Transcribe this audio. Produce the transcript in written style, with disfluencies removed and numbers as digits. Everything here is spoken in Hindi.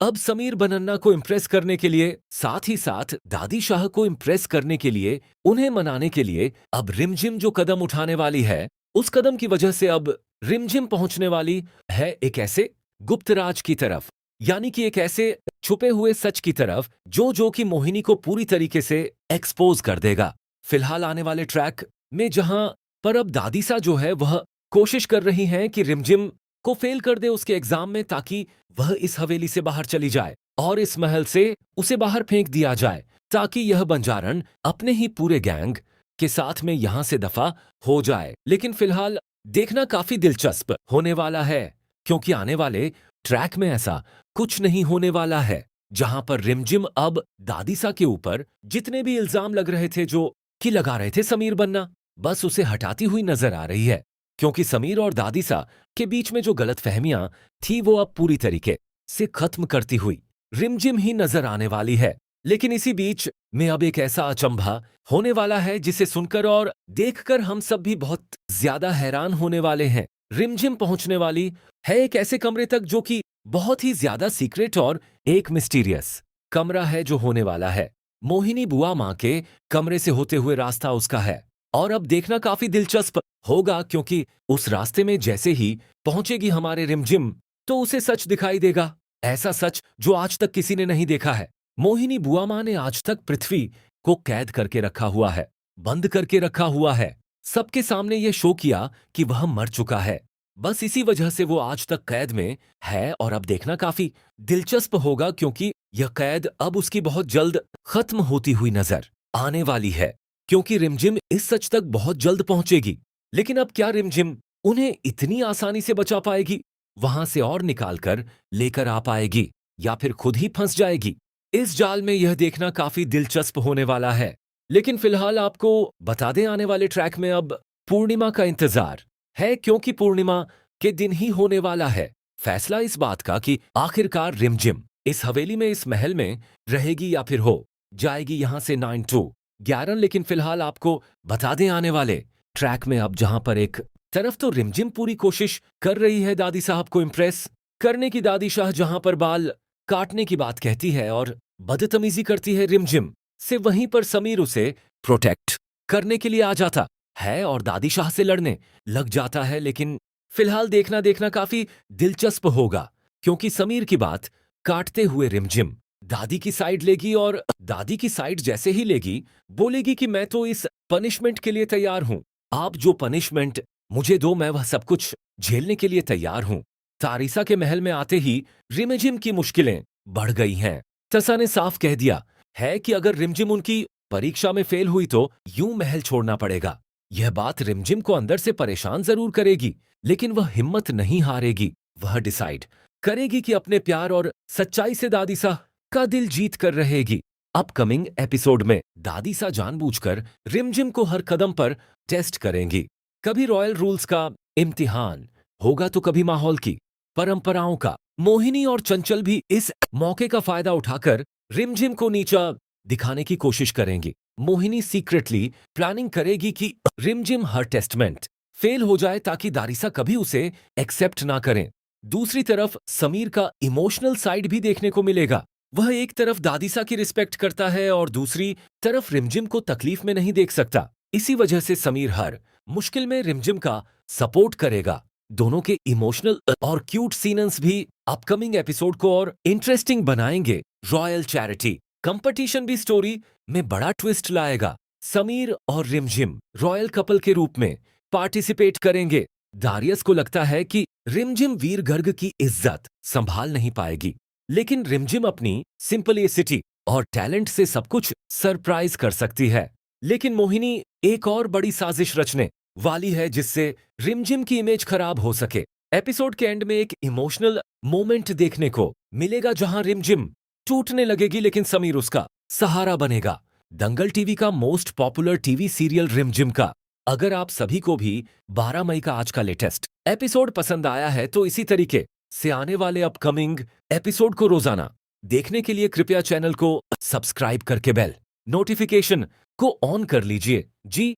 अब समीर बनन्ना को इम्प्रेस करने के लिए, साथ ही साथ दादी शाह को इम्प्रेस करने के लिए, उन्हें मनाने के लिए अब रिमझिम जो कदम उठाने वाली है, उस कदम की वजह से अब रिमझिम पहुंचने वाली है एक ऐसे गुप्त राज की तरफ, यानी कि एक ऐसे छुपे हुए सच की तरफ जो कि मोहिनी को पूरी तरीके से एक्सपोज कर देगा। फिलहाल आने वाले ट्रैक में जहां पर अब दादीसा जो है वह कोशिश कर रही हैं कि रिमझिम को फेल कर दे उसके एग्जाम में, ताकि वह इस हवेली से बाहर चली जाए और इस महल से उसे बाहर फेंक दिया जाए, ताकि यह बंजारन अपने ही पूरे गैंग के साथ में यहां से दफा हो जाए। लेकिन फिलहाल देखना काफी दिलचस्प होने वाला है, क्योंकि आने वाले ट्रैक में ऐसा कुछ नहीं होने वाला है, जहां पर रिमझिम अब दादीसा के ऊपर जितने भी इल्जाम लग रहे थे जो कि लगा रहे थे समीर बन्ना, बस उसे हटाती हुई नजर आ रही है। क्योंकि समीर और दादीसा के बीच में जो गलतफहमियां थी वो अब पूरी तरीके से खत्म करती हुई रिमझिम ही नजर आने वाली है। लेकिन इसी बीच में अब एक ऐसा अचंभा होने वाला है जिसे सुनकर और देखकर हम सब भी बहुत ज्यादा हैरान होने वाले हैं। रिमझिम पहुंचने वाली है एक ऐसे कमरे तक जो कि बहुत ही ज्यादा सीक्रेट और एक मिस्टीरियस कमरा है जो होने वाला है। मोहिनी बुआ मां के कमरे से होते हुए रास्ता उसका है, और अब देखना काफी दिलचस्प होगा, क्योंकि उस रास्ते में जैसे ही पहुंचेगी हमारे रिमझिम तो उसे सच दिखाई देगा, ऐसा सच जो आज तक किसी ने नहीं देखा है। मोहिनी बुआ मां ने आज तक पृथ्वी को कैद करके रखा हुआ है, बंद करके रखा हुआ है, सबके सामने यह शो किया कि वह मर चुका है। बस इसी वजह से वो आज तक कैद में है, और अब देखना काफी दिलचस्प होगा, क्योंकि यह कैद अब उसकी बहुत जल्द खत्म होती हुई नजर आने वाली है, क्योंकि रिमझिम इस सच तक बहुत जल्द पहुंचेगी। लेकिन अब क्या रिमझिम उन्हें इतनी आसानी से बचा पाएगी, वहां से और निकालकर लेकर आ पाएगी, या फिर खुद ही फंस जाएगी? इस जाल में यह देखना काफी दिलचस्प होने वाला है। लेकिन फिलहाल आपको बता दें, आने वाले ट्रैक में अब पूर्णिमा का इंतजार है, क्योंकि पूर्णिमा के दिन ही होने वाला है फैसला इस बात का कि आखिरकार रिमझिम इस हवेली में, इस महल में रहेगी या फिर हो जाएगी यहां से 9 to 11। लेकिन फिलहाल आपको बता दें, आने वाले ट्रैक में अब जहां पर एक तरफ तो रिमझिम पूरी कोशिश कर रही है दादी साहब को इम्प्रेस करने की, दादी शाह जहां पर बाल काटने की बात कहती है और बदतमीजी करती है रिमझिम से, वहीं पर समीर उसे प्रोटेक्ट करने के लिए आ जाता है और दादी शाह से लड़ने लग जाता है। लेकिन फिलहाल देखना काफी दिलचस्प होगा, क्योंकि समीर की बात काटते हुए रिमझिम दादी की साइड लेगी, और दादी की साइड जैसे ही लेगी बोलेगी कि मैं तो इस पनिशमेंट के लिए तैयार हूं, आप जो पनिशमेंट मुझे दो मैं वह सब कुछ झेलने के लिए तैयार हूं। तारिसा के महल में आते ही रिमझिम की मुश्किलें बढ़ गई हैं। तसा ने साफ कह दिया है कि अगर रिमझिम उनकी परीक्षा में फेल हुई तो यूं महल छोड़ना पड़ेगा। यह बात रिमझिम को अंदर से परेशान जरूर करेगी, लेकिन वह हिम्मत नहीं हारेगी। वह डिसाइड करेगी कि अपने प्यार और सच्चाई से दादीसा का दिल जीत कर रहेगी। अपकमिंग एपिसोड में दादीसा जानबूझकर रिमझिम को हर कदम पर टेस्ट करेंगी। कभी रॉयल रूल्स का इम्तिहान होगा तो कभी माहौल की परंपराओं का। मोहिनी और चंचल भी इस मौके का फायदा उठाकर रिमझिम को नीचा दिखाने की कोशिश करेंगी। मोहिनी सीक्रेटली प्लानिंग करेगी कि रिमझिम हर टेस्ट में फेल हो जाए, ताकि दारिसा कभी उसे एक्सेप्ट ना करें। दूसरी तरफ समीर का इमोशनल साइड भी देखने को मिलेगा। वह एक तरफ दादीसा की रिस्पेक्ट करता है और दूसरी तरफ रिमझिम को तकलीफ में नहीं देख सकता। इसी वजह से समीर हर मुश्किल में रिमझिम का सपोर्ट करेगा। दोनों के इमोशनल और क्यूट सीन्स भी अपकमिंग एपिसोड को और इंटरेस्टिंग बनाएंगे। रॉयल चैरिटी कंपटीशन भी स्टोरी में बड़ा ट्विस्ट लाएगा। समीर और रिमझिम रॉयल कपल के रूप में पार्टिसिपेट करेंगे। दारियस को लगता है कि रिमझिम वीर गर्ग की इज्जत संभाल नहीं पाएगी, लेकिन रिमझिम अपनी सिंपलिसिटी और टैलेंट से सब कुछ सरप्राइज कर सकती है। लेकिन मोहिनी एक और बड़ी साजिश रचने वाली है जिससे रिमझिम की इमेज खराब हो सके। एपिसोड के एंड में एक इमोशनल मोमेंट देखने को मिलेगा जहां रिमझिम टूटने लगेगी, लेकिन समीर उसका सहारा बनेगा। दंगल टीवी का मोस्ट पॉपुलर टीवी सीरियल रिमझिम का अगर आप सभी को भी 12 मई का आज का लेटेस्ट एपिसोड पसंद आया है तो इसी तरीके से आने वाले अपकमिंग एपिसोड को रोजाना देखने के लिए कृपया चैनल को सब्सक्राइब करके बेल नोटिफिकेशन को ऑन कर लीजिए। जी